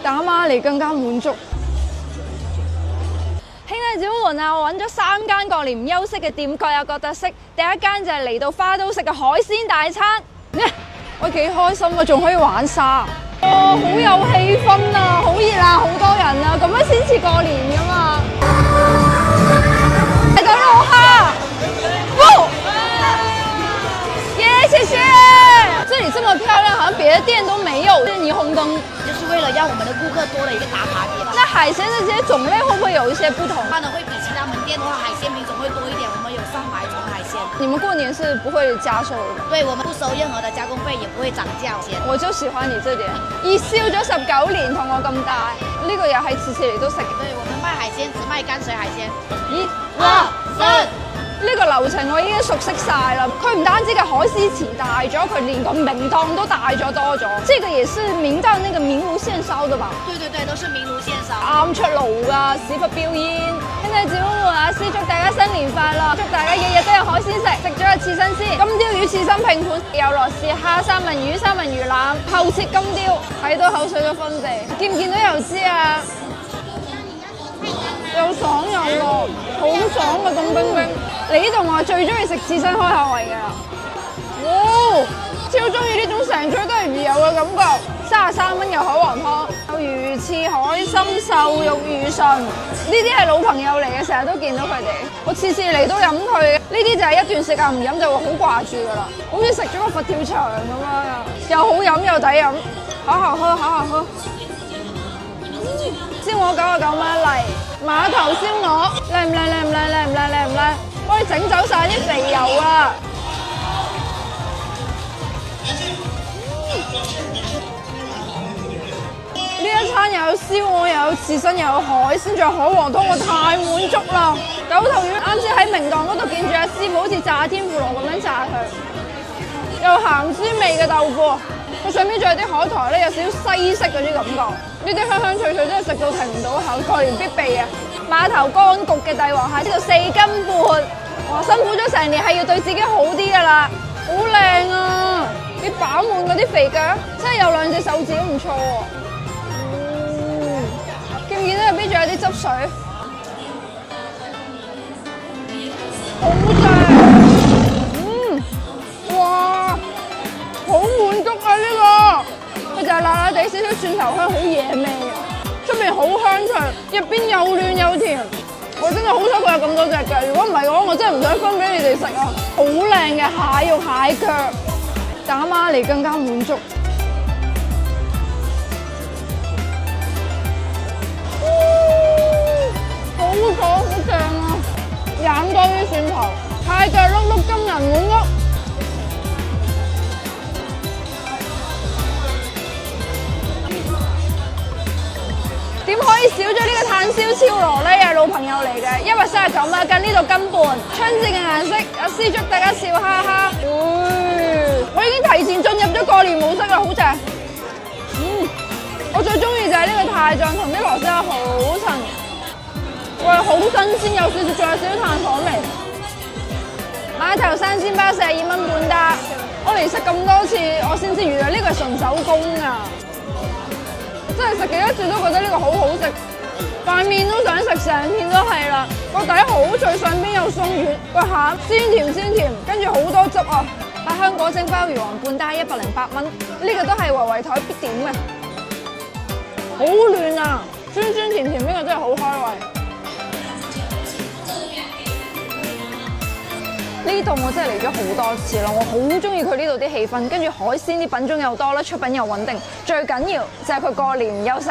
打孖嚟更加滿足。兄弟姊妹們啊，我揾咗3間過年唔休息嘅店，各有各特色。第一間就係嚟到花都食嘅海鮮大餐，我幾開心啊，仲可以玩沙，好有氣氛啊，好熱鬧，好多人啊，咁樣先似過年噶嘛。來個肉蝦，不，耶，謝謝。這裡這麼漂亮，好像別的店都沒有霓虹燈，就是為了讓我們的顧客多了一個打卡點。那海鮮的這些種類會不會有一些不同？可能會比其他門店的話，海鮮品種會多一點。我們有上百種海鮮。你們過年是不會加售的？對，我們不收任何的加工費，也不會漲價。我就喜歡你這點。熱銷咗19年，同我咁大，呢個又係次次嚟都食。對，我們賣海鮮只賣乾水海鮮。1、2、3。呢個流程我已經熟悉晒啦，佢唔單止嘅海獅池大咗，佢連個名檔都大咗多咗。這個也是名到那個明爐現燒的吧？對對對，都是明爐現燒。啱出爐㗎，屎忽飆煙。兄弟姊妹們啊，師祝大家新年快樂，祝大家日日都有海鮮食，食咗個刺身先。金鯛魚刺身拼盤，有羅氏蝦、三文魚、三文魚腩、厚切金鯛，睇到口水都分地。見唔見到油脂啊？又爽又落，好爽啊！凍冰冰。嚟呢度我最中意食刺身開口位嘅啦，哇！超中意呢種成堆都係魚油嘅感覺。33蚊有海皇湯，有魚翅、海參、瘦肉、魚唇，呢啲係老朋友嚟嘅，成日都見到佢哋。我次次嚟都飲佢嘅，呢啲就係一段時間唔飲就會好掛住噶啦，好似食咗個佛跳牆咁樣，又好飲又抵飲，好好喝，好好喝。燒鵝99蚊一嚟，碼頭燒鵝靚唔靚？靚唔靚？靚唔靚？靚唔靚？幫你整走晒啲肥油啊！呢一餐又有燒鵝，又有刺身，又有海鮮，仲有海皇湯，我太滿足啦！九頭魚啱先喺明檔嗰度見住阿師傅好似炸天婦羅咁樣炸佢，有鹹鮮味嘅豆腐，佢上面仲有啲海苔咧，有少少西式嗰啲感覺。呢啲香香脆脆真係食到停唔到口，過年必備啊！碼頭乾焗嘅帝王蟹呢度4斤半，哇！辛苦咗成年，係要對自己好啲噶啦，好靚啊！啲飽滿嗰啲肥腳，真係有2隻手指都唔錯喎。見唔見到入邊仲有啲汁水？好正，哇！好滿足啊呢個，佢就係辣辣地少少蒜頭香，好惹味啊！出邊好香脆，入邊又嫩又甜。我真係好彩佢有咁多隻腳，如果唔係嘅話，我真係唔想分俾你哋食啊！好靚嘅蟹肉蟹腳，打孖嚟更加滿足。好爽，好正啊！飲多啲蒜頭，蟹腳碌碌，金銀滿屋。點可以少咗呢個炭燒超羅咧？又係老朋友嚟嘅，139蚊，近呢度斤半。春節嘅顏色，阿師祝大家笑哈哈。我已經提前進入咗過年模式啦，好正。我最中意就係呢個泰醬同啲螺絲蝦好襯，哇，好新鮮，有少少，仲有少少炭火味。碼頭生鮮包42蚊半打，我嚟食咁多次，我先知原來呢個係純手工啊！真係食幾多次都覺得呢個好好食，塊面都想食，成片都係啦。個底好脆，上邊又鬆軟，個餡鮮甜鮮甜，跟住好多汁啊！百香果蒸鮑魚皇半打108蚊，呢個都係圍圍台必點嘅，好嫩啊！酸酸甜甜，呢個真係好開胃。呢度我真係嚟咗好多次啦，我好中意佢呢度啲氣氛，跟住海鮮啲品種又多啦，出品又穩定，最緊要就係佢過年唔休息。